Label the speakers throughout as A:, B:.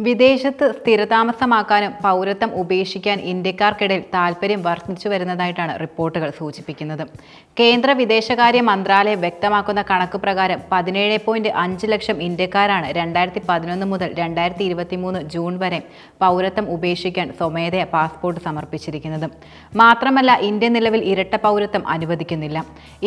A: വിദേശത്ത് സ്ഥിരതാമസമാക്കാനും പൗരത്വം ഉപേക്ഷിക്കാൻ ഇന്ത്യക്കാർക്കിടയിൽ താൽപ്പര്യം വർദ്ധിച്ചു വരുന്നതായിട്ടാണ് റിപ്പോർട്ടുകൾ സൂചിപ്പിക്കുന്നത്. കേന്ദ്ര വിദേശകാര്യ മന്ത്രാലയം വ്യക്തമാക്കുന്ന കണക്ക് പ്രകാരം 17.5 ലക്ഷം ഇന്ത്യക്കാരാണ് 2011 മുതൽ 2023 ജൂൺ വരെ പൗരത്വം ഉപേക്ഷിക്കാൻ സ്വമേധയാ പാസ്പോർട്ട് സമർപ്പിച്ചിരിക്കുന്നത്. മാത്രമല്ല, ഇന്ത്യ നിലവിൽ ഇരട്ട പൗരത്വം അനുവദിക്കുന്നില്ല.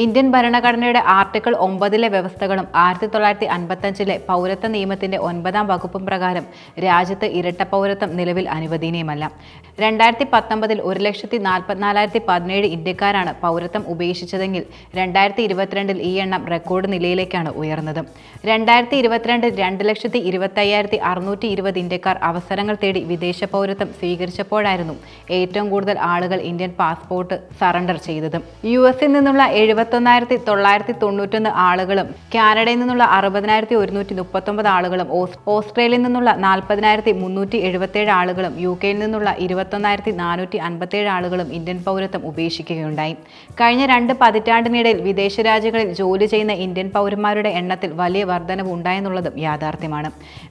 A: ഇന്ത്യൻ ഭരണഘടനയുടെ ആർട്ടിക്കിൾ 9 വ്യവസ്ഥകളും 1955 പൗരത്വ നിയമത്തിന്റെ 9-ാം വകുപ്പും പ്രകാരം രാജ്യത്ത് ഇരട്ട പൗരത്വം നിലവിൽ അനുവദനീയമല്ല. 2019 1,44,017 ഇന്ത്യക്കാരാണ് പൗരത്വം ഉപേക്ഷിച്ചതെങ്കിൽ 2022 ഈ എണ്ണം റെക്കോർഡ് നിലയിലേക്കാണ് ഉയർന്നത്. 2022 2,25,620 ഇന്ത്യക്കാർ അവസരങ്ങൾ തേടി വിദേശ പൗരത്വം സ്വീകരിച്ചപ്പോഴായിരുന്നു ഏറ്റവും കൂടുതൽ ആളുകൾ ഇന്ത്യൻ പാസ്പോർട്ട് സറണ്ടർ ചെയ്തത്. US നിന്നുള്ള 71,991 ആളുകളും കാനഡയിൽ നിന്നുള്ള 60,139 ആളുകളും ഓസ്ട്രേലിയയിൽ നിന്നുള്ള 40,377 ആളുകളും UK നിന്നുള്ള 21,457 ആളുകളും ഇന്ത്യൻ പൗരത്വം ഉപേക്ഷിക്കുകയുണ്ടായി. കഴിഞ്ഞ 2 പതിറ്റാണ്ടിനിടയിൽ വിദേശ രാജ്യങ്ങളിൽ ജോലി ചെയ്യുന്ന ഇന്ത്യൻ പൗരന്മാരുടെ എണ്ണത്തിൽ വലിയ വർധനവ് ഉണ്ടായെന്നുള്ളതും യാഥാർത്ഥ്യമാണ്.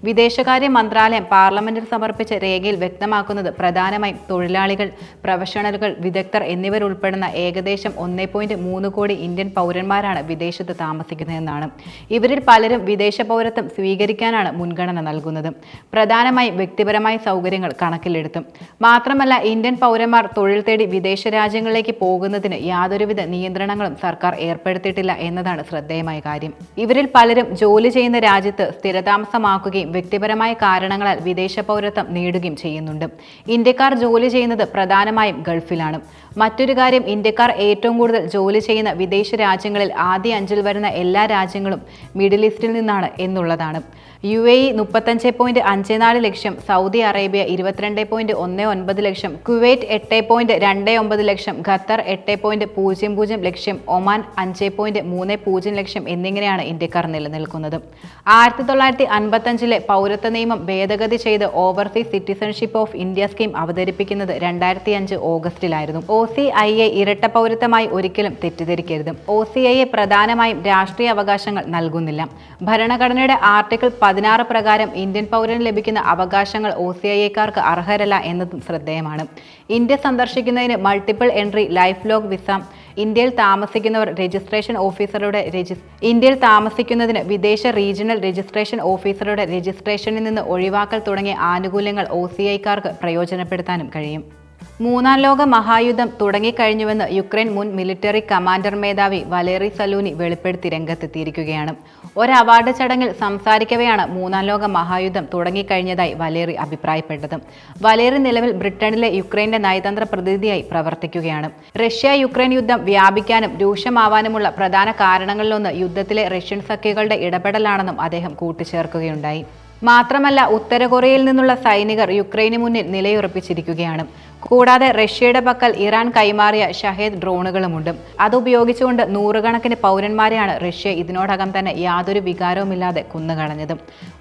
A: വിദേശകാര്യ മന്ത്രാലയം പാർലമെന്റിൽ സമർപ്പിച്ച രേഖയിൽ വ്യക്തമാക്കുന്നത് പ്രധാനമായും തൊഴിലാളികൾ, പ്രൊഫഷണലുകൾ, വിദഗ്ധർ എന്നിവരുൾപ്പെടുന്ന ഏകദേശം 1.3 കോടി ഇന്ത്യൻ പൗരന്മാരാണ് വിദേശത്ത് താമസിക്കുന്നതെന്നാണ്. ഇവരിൽ പലരും വിദേശ പൗരത്വം സ്വീകരിക്കാനാണ് മുൻഗണന നൽകുന്നത്, പ്രധാനമായും വ്യക്തിപരമായ സൗകര്യങ്ങൾ കണക്കിലെടുത്തും. മാത്രമല്ല, ഇന്ത്യൻ പൗരന്മാർ തൊഴിൽ തേടി വിദേശ രാജ്യങ്ങളിലേക്ക് പോകുന്നതിന് യാതൊരുവിധ നിയന്ത്രണങ്ങളും സർക്കാർ ഏർപ്പെടുത്തിയിട്ടില്ല എന്നതാണ് ശ്രദ്ധേയമായ കാര്യം. ഇവരിൽ പലരും ജോലി ചെയ്യുന്ന രാജ്യത്ത് സ്ഥിരതാമസമാക്കുകയും വ്യക്തിപരമായ കാരണങ്ങളാൽ വിദേശ പൗരത്വം നേടുകയും ചെയ്യുന്നുണ്ട്. ഇന്ത്യക്കാർ ജോലി ചെയ്യുന്നത് പ്രധാനമായും ഗൾഫിലാണ്. മറ്റൊരു കാര്യം, ഇന്ത്യക്കാർ ഏറ്റവും കൂടുതൽ ജോലി ചെയ്യുന്ന വിദേശ രാജ്യങ്ങളിൽ ആദ്യ 5-ൽ വരുന്ന എല്ലാ രാജ്യങ്ങളും മിഡിൽ ഈസ്റ്റിൽ നിന്നാണ് എന്നുള്ളതാണ്. UAE 35.54 ലക്ഷം, സൗദി അറേബ്യ 22.19 ലക്ഷം, കുവൈറ്റ് 8.29 ലക്ഷം, ഖത്തർ 8.00 ലക്ഷം, ഒമാൻ 5.30 ലക്ഷം എന്നിങ്ങനെയാണ് ഇന്ത്യക്കാർ നിലനിൽക്കുന്നത്. 1955 പൗരത്വ നിയമം ഭേദഗതി ചെയ്ത് overseas citizenship of India scheme അവതരിപ്പിക്കുന്നത് 2005 ഓഗസ്റ്റിലായിരുന്നു. OCIA ഇരട്ട പൗരത്വമായി ഒരിക്കലും തെറ്റിദ്ധരിക്കരുത്. OCIA പ്രധാനമായും രാഷ്ട്രീയ അവകാശങ്ങൾ നൽകുന്നില്ല. ഭരണഘടനയുടെ ആർട്ടിക്കിൾ 16 പ്രകാരം ഇന്ത്യൻ പൗരന് ലഭിക്കുന്ന അവകാശങ്ങൾ OCIAക്കാർക്ക് അർഹരല്ല എന്നതും ശ്രദ്ധേയമാണ്. ഇന്ത്യ സന്ദർശിക്കുന്നതിന് multiple entry life long visa, ഇന്ത്യയിൽ താമസിക്കുന്നവർ രജിസ്ട്രേഷൻ ഓഫീസറുടെ ഇന്ത്യയിൽ താമസിക്കുന്നതിന് വിദേശ റീജിയണൽ രജിസ്ട്രേഷൻ ഓഫീസറുടെ രജിസ്ട്രേഷനിൽ നിന്ന് ഒഴിവാക്കൽ തുടങ്ങിയ ആനുകൂല്യങ്ങൾ OCIക്കാർക്ക് പ്രയോജനപ്പെടുത്താനും കഴിയും. 3-ാം ലോക മഹായുദ്ധം തുടങ്ങിക്കഴിഞ്ഞുവെന്ന് യുക്രൈൻ മുൻ മിലിറ്ററി കമാൻഡർ മേധാവി വലേറി സലൂനി വെളിപ്പെടുത്തി രംഗത്തെത്തിയിരിക്കുകയാണ്. ഒരു അവാർഡ് ചടങ്ങിൽ സംസാരിക്കവെയാണ് 3-ാം ലോക മഹായുദ്ധം തുടങ്ങിക്കഴിഞ്ഞതായി വലേറി അഭിപ്രായപ്പെട്ടത്. വലേറി നിലവിൽ ബ്രിട്ടനിലെ യുക്രൈന്റെ നയതന്ത്ര പ്രതിനിധിയായി പ്രവർത്തിക്കുകയാണ്. റഷ്യ-യുക്രൈൻ യുദ്ധം വ്യാപിക്കാനും രൂക്ഷമാവാനുമുള്ള പ്രധാന കാരണങ്ങളിലൊന്ന് യുദ്ധത്തിലെ റഷ്യൻ സഖ്യകളുടെ ഇടപെടലാണെന്നും അദ്ദേഹം കൂട്ടിച്ചേർക്കുകയുണ്ടായി. മാത്രമല്ല, ഉത്തര കൊറിയയിൽ നിന്നുള്ള സൈനികർ യുക്രൈന് മുന്നിൽ നിലയുറപ്പിച്ചിരിക്കുകയാണ്. കൂടാതെ റഷ്യയുടെ പക്കൽ ഇറാൻ കൈമാറിയ ഷഹേദ് ഡ്രോണുകളുമുണ്ട്. അതുപയോഗിച്ചുകൊണ്ട് നൂറുകണക്കിന് പൗരന്മാരെയാണ് റഷ്യ ഇതിനോടകം തന്നെ യാതൊരു വികാരവുമില്ലാതെ കൊന്നുകളഞ്ഞത്.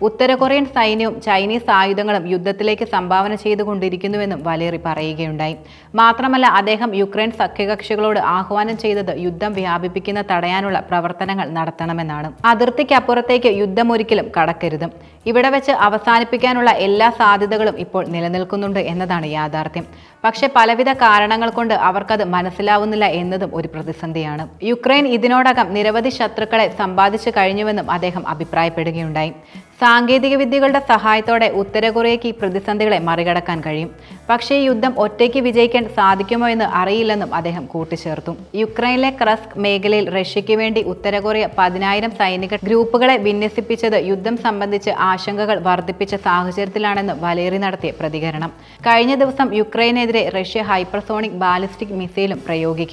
A: ഉത്തര കൊറിയൻ സൈന്യവും ചൈനീസ് ആയുധങ്ങളും യുദ്ധത്തിലേക്ക് സംഭാവന ചെയ്തുകൊണ്ടിരിക്കുന്നുവെന്നും വലേറി പറയുകയുണ്ടായി. മാത്രമല്ല, അദ്ദേഹം യുക്രൈൻ സഖ്യകക്ഷികളോട് ആഹ്വാനം ചെയ്തത് യുദ്ധം വ്യാപിപ്പിക്കുന്ന തടയാനുള്ള പ്രവർത്തനങ്ങൾ നടത്തണമെന്നാണ്. അതിർത്തിക്കപ്പുറത്തേക്ക് യുദ്ധം ഒരിക്കലും കടക്കരുത്. ഇവിടെ വെച്ച് അവസാനിപ്പിക്കാനുള്ള എല്ലാ സാധ്യതകളും ഇപ്പോൾ നിലനിൽക്കുന്നുണ്ട് എന്നതാണ് യാഥാർത്ഥ്യം. പക്ഷെ പലവിധ കാരണങ്ങൾ കൊണ്ട് അവർക്കത് മനസ്സിലാവുന്നില്ല എന്നതും ഒരു പ്രതിസന്ധിയാണ്. യുക്രൈൻ ഇതിനോടകം നിരവധി ശത്രുക്കളെ സമ്പാദിച്ചു കഴിഞ്ഞുവെന്നും അദ്ദേഹം അഭിപ്രായപ്പെടുകയുണ്ടായി. സാങ്കേതിക വിദ്യകളുടെ സഹായത്തോടെ ഉത്തര കൊറിയയ്ക്ക് ഈ പ്രതിസന്ധികളെ മറികടക്കാൻ കഴിയും. പക്ഷേ ഈ യുദ്ധം ഒറ്റയ്ക്ക് വിജയിക്കാൻ സാധിക്കുമോ എന്ന് അറിയില്ലെന്നും അദ്ദേഹം കൂട്ടിച്ചേർത്തു. യുക്രൈനിലെ ക്രസ്ക് മേഖലയിൽ റഷ്യയ്ക്ക് വേണ്ടി ഉത്തര കൊറിയ 10,000 സൈനിക ഗ്രൂപ്പുകളെ വിന്യസിപ്പിച്ചത് യുദ്ധം സംബന്ധിച്ച് ആശങ്കകൾ വർദ്ധിപ്പിച്ച സാഹചര്യത്തിലാണെന്ന് വലേറി നടത്തിയ പ്രതികരണം. കഴിഞ്ഞ ദിവസം യുക്രൈനെതിരെ റഷ്യ ഹൈപ്പർസോണിക് ബാലിസ്റ്റിക് മിസൈലും പ്രയോഗിക്കുകയും